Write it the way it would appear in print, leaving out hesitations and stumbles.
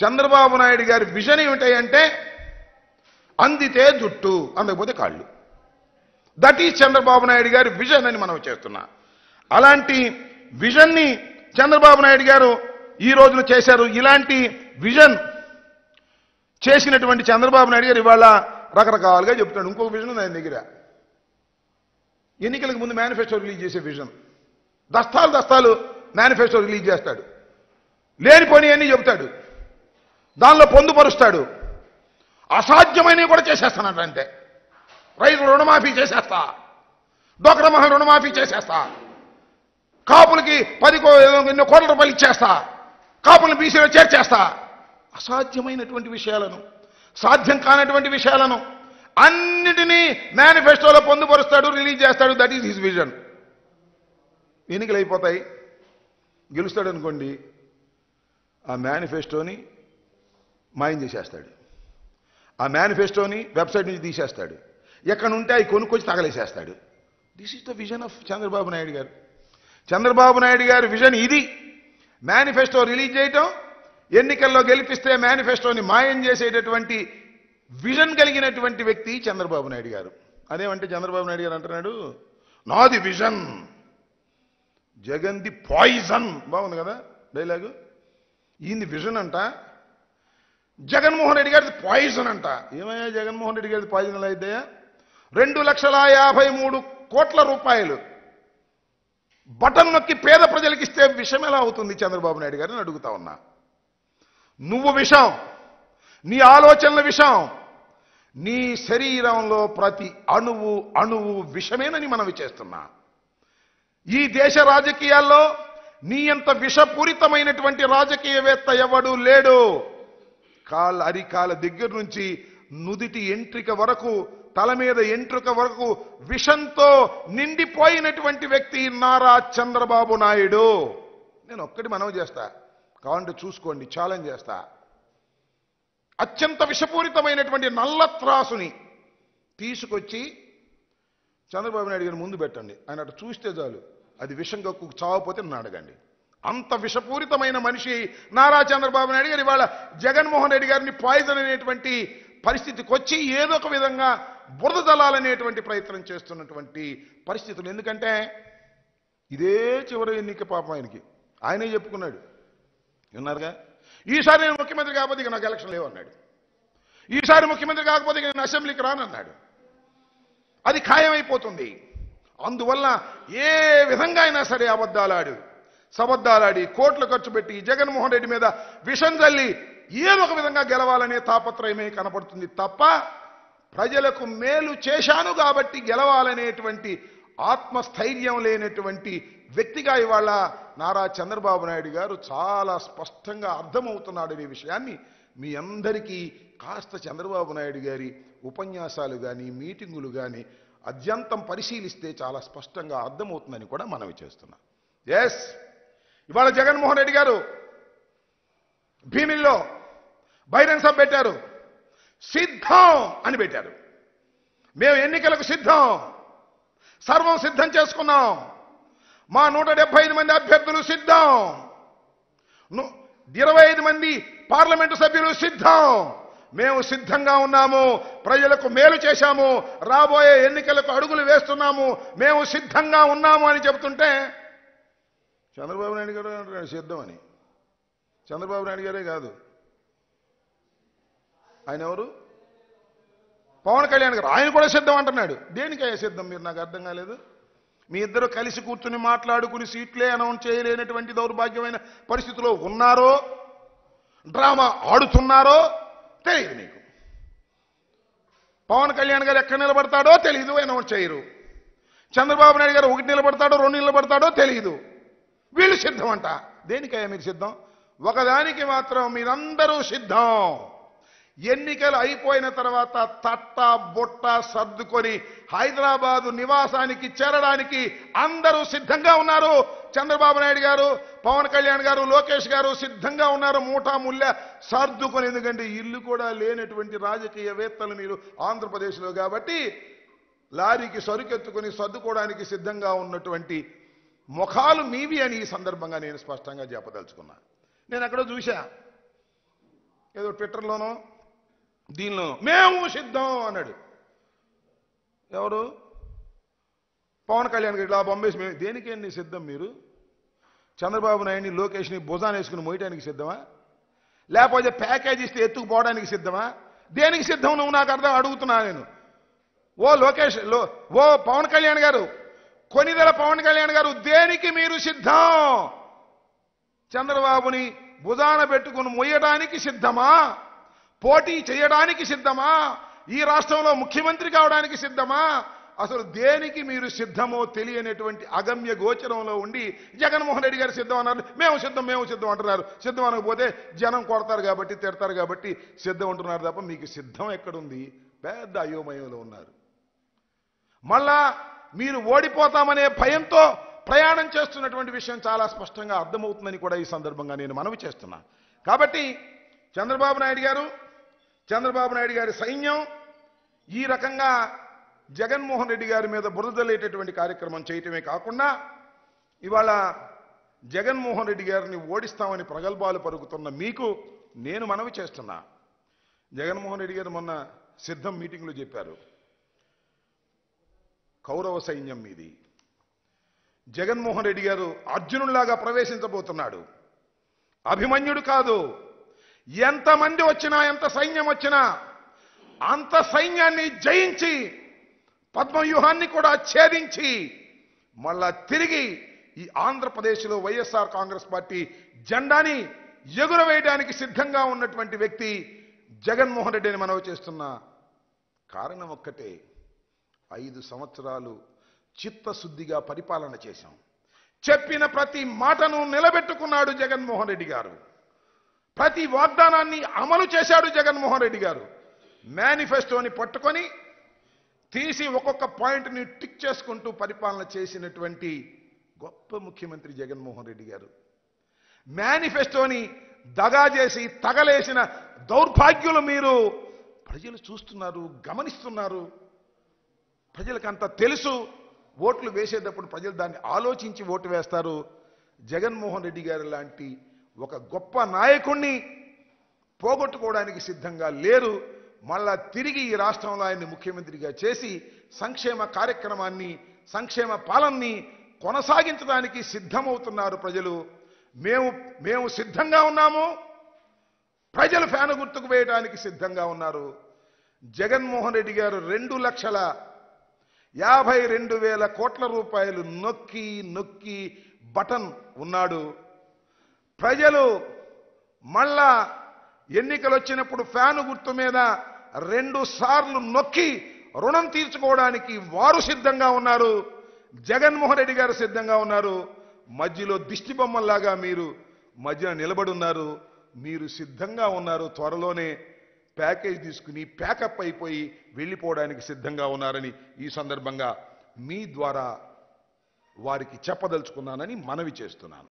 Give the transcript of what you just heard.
చంద్రబాబు నాయుడు గారి విజన్ ఏమిటంటే అందితే జుట్టు, అందకపోతే కాళ్ళు. దట్ ఈజ్ చంద్రబాబు నాయుడు గారి విజన్ అని మనం చేస్తున్నా. అలాంటి విజన్ని చంద్రబాబు నాయుడు గారు ఈ రోజున చేశారు. ఇలాంటి విజన్ చేసినటువంటి చంద్రబాబు నాయుడు గారు ఇవాళ రకరకాలుగా చెప్తాడు. ఇంకొక విజన్ ఉంది ఆయన దగ్గర. ఎన్నికలకు ముందు మేనిఫెస్టో రిలీజ్ చేసే విజన్. దస్తాలు మేనిఫెస్టో రిలీజ్ చేస్తాడు. లేనిపోని అన్నీ చెబుతాడు. దానిలో పొందుపరుస్తాడు. అసాధ్యమైనవి కూడా చేసేస్తానంటే రైతులు రుణమాఫీ చేసేస్తా, డోక్రా మహిళ రుణమాఫీ చేసేస్తా, కాపులకి 10 కోట్ల రూపాయలు ఇచ్చేస్తా, కాపులను బీసీలో చేర్చేస్తా. అసాధ్యమైనటువంటి విషయాలను, సాధ్యం కానటువంటి విషయాలను అన్నిటినీ మేనిఫెస్టోలో పొందుపరుస్తాడు, రిలీజ్ చేస్తాడు. That is his vision. ఎన్నికలు అయిపోతాయి, గెలుస్తాడు అనుకోండి, ఆ మేనిఫెస్టోని మాయం చేసేస్తాడు. ఆ మేనిఫెస్టోని వెబ్సైట్ నుంచి తీసేస్తాడు. ఎక్కడ ఉంటే అవి కొనుక్కొచ్చి తగలేసేస్తాడు. This is the vision of Chandrababu Naidu గారు. చంద్రబాబు నాయుడు గారి విజన్ ఇది. మేనిఫెస్టో రిలీజ్ చేయటం, ఎన్నికల్లో గెలిపిస్తే మేనిఫెస్టోని మాయం చేసేటటువంటి విజన్ కలిగినటువంటి వ్యక్తి చంద్రబాబు నాయుడు గారు. అదేమంటే చంద్రబాబు నాయుడు గారు అంటున్నాడు, నాది విజన్, జగన్ ది పాయిజన్. బాగుంది కదా డైలాగు. ఈయన విజన్ అంట, జగన్మోహన్ రెడ్డి గారిది పాయిజన్ అంట. ఏమయ్యా జగన్మోహన్ రెడ్డి గారిది పాయిజన్ ఎలా అయితే? 2,53 కోట్ల రూపాయలు బటన్ నొక్కి పేద ప్రజలకు ఇస్తే విషం ఎలా అవుతుంది చంద్రబాబు నాయుడు గారిని అడుగుతా ఉన్నా. నువ్వు విషం, నీ ఆలోచనల విషం, నీ శరీరంలో ప్రతి అణువు విషమేనని మనవి చేస్తున్నా. ఈ దేశ రాజకీయాల్లో నీ అంత విషపూరితమైనటువంటి రాజకీయవేత్త ఎవడు లేడు. అరికాల దగ్గర నుంచి నుదిటి ఎంట్రిక వరకు, తల మీద ఎంట్రుక వరకు విషంతో నిండిపోయినటువంటి వ్యక్తి నారా చంద్రబాబు నాయుడు. నేను ఒక్కటి మనవి చేస్తా, కావాలంటే చూసుకోండి, ఛాలెంజ్ చేస్తా. అత్యంత విషపూరితమైనటువంటి నల్ల త్రాసుని తీసుకొచ్చి చంద్రబాబు నాయుడు గారిని ముందు పెట్టండి. ఆయన అటు చూస్తే చాలు, అది విషం కక్కు చావపోతే నన్ను అడగండి. అంత విషపూరితమైన మనిషి నారా చంద్రబాబు నాయుడు గారు ఇవాళ జగన్మోహన్ రెడ్డి గారిని పాయిజన్ అనేటువంటి పరిస్థితికి వచ్చి ఏదో ఒక విధంగా బురద జల్లాలనేటువంటి ప్రయత్నం చేస్తున్నటువంటి పరిస్థితులు. ఎందుకంటే ఇదే చివరి ఎన్నిక పాపం ఆయనే చెప్పుకున్నాడు. విన్నారుగా, ఈసారి నేను ముఖ్యమంత్రి కాకపోతే ఇక నాకు ఎలక్షన్ లేవన్నాడు. ఈసారి ముఖ్యమంత్రి కాకపోతే ఇక నేను అసెంబ్లీకి రానన్నాడు. అది ఖాయమైపోతుంది. అందువల్ల ఏ విధంగా అయినా సరే సబద్దాలాడి కోట్లు ఖర్చు పెట్టి జగన్మోహన్ రెడ్డి మీద విషం జల్లి ఏదో ఒక విధంగా గెలవాలనే తాపత్రయమే కనపడుతుంది తప్ప ప్రజలకు మేలు చేశాను కాబట్టి గెలవాలనేటువంటి ఆత్మస్థైర్యం లేనటువంటి వ్యక్తిగా ఇవాళ నారా చంద్రబాబు నాయుడు గారు చాలా స్పష్టంగా అర్థమవుతున్నాడనే విషయాన్ని మీ అందరికీ కాస్త చంద్రబాబు నాయుడు గారి ఉపన్యాసాలు కానీ మీటింగులు కానీ అద్యంతం పరిశీలిస్తే చాలా స్పష్టంగా అర్థమవుతుందని కూడా మనవి చేస్తున్నాం. ఎస్, ఇవాళ జగన్మోహన్ రెడ్డి గారు భీమిల్లో బహిరంగ సభ పెట్టారు. సిద్ధం అని పెట్టారు. మేము ఎన్నికలకు సిద్ధం, సర్వం సిద్ధం చేసుకున్నాం, మా 175 మంది అభ్యర్థులు సిద్ధం, 25 మంది పార్లమెంటు సభ్యులు సిద్ధం, మేము సిద్ధంగా ఉన్నాము, ప్రజలకు మేలు చేశాము, రాబోయే ఎన్నికలకు అడుగులు వేస్తున్నాము, మేము సిద్ధంగా ఉన్నాము అని చెబుతుంటే చంద్రబాబు నాయుడు గారు అంటున్నాడు సిద్ధమని. చంద్రబాబు నాయుడు గారే కాదు, ఆయన ఎవరు, పవన్ కళ్యాణ్ గారు, ఆయన కూడా సిద్ధం అంటున్నాడు. దేనికయ్యా సిద్ధం? మీరు నాకు అర్థం కాలేదు. మీ ఇద్దరు కలిసి కూర్చుని మాట్లాడుకుని సీట్లే అనౌన్స్ చేయలేనటువంటి దౌర్భాగ్యమైన పరిస్థితిలో ఉన్నారో, డ్రామా ఆడుతున్నారో తెలియదు నీకు. పవన్ కళ్యాణ్ గారు ఎక్కడ నిలబడతాడో తెలియదు, అనౌన్స్ చేయరు. చంద్రబాబు నాయుడు గారు 1 నిలబడతాడో 2 నిలబడతాడో తెలియదు. వీళ్ళు సిద్ధం అంట. దేనికయ్యా మీరు సిద్ధం? ఒకదానికి మాత్రం మీరందరూ సిద్ధం. ఎన్నికలు అయిపోయిన తర్వాత తట్ట బొట్ట సర్దుకొని హైదరాబాదు నివాసానికి చేరడానికి అందరూ సిద్ధంగా ఉన్నారు. చంద్రబాబు నాయుడు గారు, పవన్ కళ్యాణ్ గారు, లోకేష్ గారు సిద్ధంగా ఉన్నారు. మూటా ముళ్ళ సర్దుకొని. ఎందుకంటే ఇల్లు కూడా లేనటువంటి రాజకీయవేత్తలు మీరు ఆంధ్రప్రదేశ్లో కాబట్టి లారీకి సరుకెత్తుకొని సర్దుకోవడానికి సిద్ధంగా ఉన్నటువంటి ముఖాలు మీవి అని ఈ సందర్భంగా నేను స్పష్టంగా చెప్పదలుచుకున్నా. నేను అక్కడ చూశా, ఏదో ట్విట్టర్లోనో దీనిలో మేము సిద్ధం అన్నాడు. ఎవరు? పవన్ కళ్యాణ్ గారు ఇలా బొంబేసి మేము దేనికేంటి సిద్ధం? మీరు చంద్రబాబు నాయుడిని లోకేష్ని భుజాన్ని వేసుకుని మోయటానికి సిద్ధమా? లేకపోతే ప్యాకేజ్ ఇస్తే ఎత్తుకుపోవడానికి సిద్ధమా? దేనికి సిద్ధం నువ్వు నాకు అర్థం అడుగుతున్నా నేను. ఓ లోకేష్ ఓ పవన్ కళ్యాణ్ గారు, కొనిదెల పవన్ కళ్యాణ్ గారు, దేనికి మీరు సిద్ధం? చంద్రబాబుని భుజాన పెట్టుకుని మొయ్యడానికి సిద్ధమా? పోటీ చేయడానికి సిద్ధమా? ఈ రాష్ట్రంలో ముఖ్యమంత్రి కావడానికి సిద్ధమా? అసలు దేనికి మీరు సిద్ధమో తెలియనటువంటి అగమ్య గోచరంలో ఉండి జగన్మోహన్ రెడ్డి గారు సిద్ధం అన్నారు. మేము సిద్ధం అంటున్నారు. సిద్ధం అనకపోతే జనం కొడతారు కాబట్టి, తిడతారు కాబట్టి సిద్ధం అంటున్నారు తప్ప మీకు సిద్ధం ఎక్కడుంది? పెద్ద అయోమయంలో ఉన్నారు. మళ్ళా మీరు ఓడిపోతామనే భయంతో ప్రయాణం చేస్తున్నటువంటి విషయం చాలా స్పష్టంగా అర్థమవుతుందని కూడా ఈ సందర్భంగా నేను మనవి చేస్తున్నా. కాబట్టి చంద్రబాబు నాయుడు గారి సైన్యం ఈ రకంగా జగన్మోహన్ రెడ్డి గారి మీద బురదలేటటువంటి కార్యక్రమం చేయటమే కాకుండా ఇవాళ జగన్మోహన్ రెడ్డి గారిని ఓడిస్తామని ప్రగల్భాలు పలుకుతున్న మీకు నేను మనవి చేస్తున్నా. జగన్మోహన్ రెడ్డి గారు మొన్న సిద్ధం మీటింగ్లో చెప్పారు, కౌరవ సైన్యం మీది. జగన్మోహన్ రెడ్డి గారు అర్జునుడిలాగా ప్రవేశించబోతున్నాడు. అభిమన్యుడు కాదు. ఎంతమంది వచ్చినా, ఎంత సైన్యం వచ్చినా అంత సైన్యాన్ని జయించి పద్మవ్యూహాన్ని కూడా ఛేదించి మళ్ళా తిరిగి ఈ ఆంధ్రప్రదేశ్లో వైఎస్ఆర్ కాంగ్రెస్ పార్టీ జెండాని ఎగురవేయడానికి సిద్ధంగా ఉన్నటువంటి వ్యక్తి జగన్మోహన్ రెడ్డిని మనవి చేస్తున్న కారణం ఒక్కటే, 5 సంవత్సరాలు చిత్తశుద్ధిగా పరిపాలన చేశాం. చెప్పిన ప్రతి మాటను నిలబెట్టుకున్నాడు జగన్మోహన్ రెడ్డి గారు. ప్రతి వాగ్దానాన్ని అమలు చేశాడు జగన్మోహన్ రెడ్డి గారు. మేనిఫెస్టోని పట్టుకొని తీసి ఒక్కొక్క పాయింట్ని టిక్ చేసుకుంటూ పరిపాలన చేసినటువంటి గొప్ప ముఖ్యమంత్రి జగన్మోహన్ రెడ్డి గారు. మేనిఫెస్టోని దగా చేసి తగలేసిన దౌర్భాగ్యులు మీరు. ప్రజలు చూస్తున్నారు, గమనిస్తున్నారు. ప్రజలకంత తెలుసు. ఓట్లు వేసేటప్పుడు ప్రజలు దాన్ని ఆలోచించి ఓటు వేస్తారు. జగన్మోహన్ రెడ్డి గారు లాంటి ఒక గొప్ప నాయకుణ్ణి పోగొట్టుకోవడానికి సిద్ధంగా లేరు. మళ్ళా తిరిగి ఈ రాష్ట్రంలో ఆయన్ని ముఖ్యమంత్రిగా చేసి సంక్షేమ కార్యక్రమాన్ని, సంక్షేమ పాలనని కొనసాగించడానికి సిద్ధమవుతున్నారు ప్రజలు. మేము సిద్ధంగా ఉన్నాము. ప్రజలు ఫ్యాను గుర్తుకు వేయడానికి సిద్ధంగా ఉన్నారు. జగన్మోహన్ రెడ్డి గారు 2,52,000 కోట్ల రూపాయలు నొక్కి బటన్ ఉన్నాడు. ప్రజలు మళ్ళా ఎన్నికలు వచ్చినప్పుడు ఫ్యాను గుర్తు మీద 2 సార్లు నొక్కి రుణం తీర్చుకోవడానికి వారు సిద్ధంగా ఉన్నారు. జగన్మోహన్ రెడ్డి గారు సిద్ధంగా ఉన్నారు. మధ్యలో దిష్టి బొమ్మల్లాగా మీరు మధ్యన నిలబడున్నారు. మీరు సిద్ధంగా ఉన్నారు. త్వరలోనే ప్యాకేజ్ తీసుకుని ప్యాకప్ అయిపోయి వెళ్ళిపోవడానికి సిద్ధంగా ఉన్నారని ఈ సందర్భంగా మీ ద్వారా వారికి చెప్పదలుచుకున్నానని మనవి చేస్తున్నాను.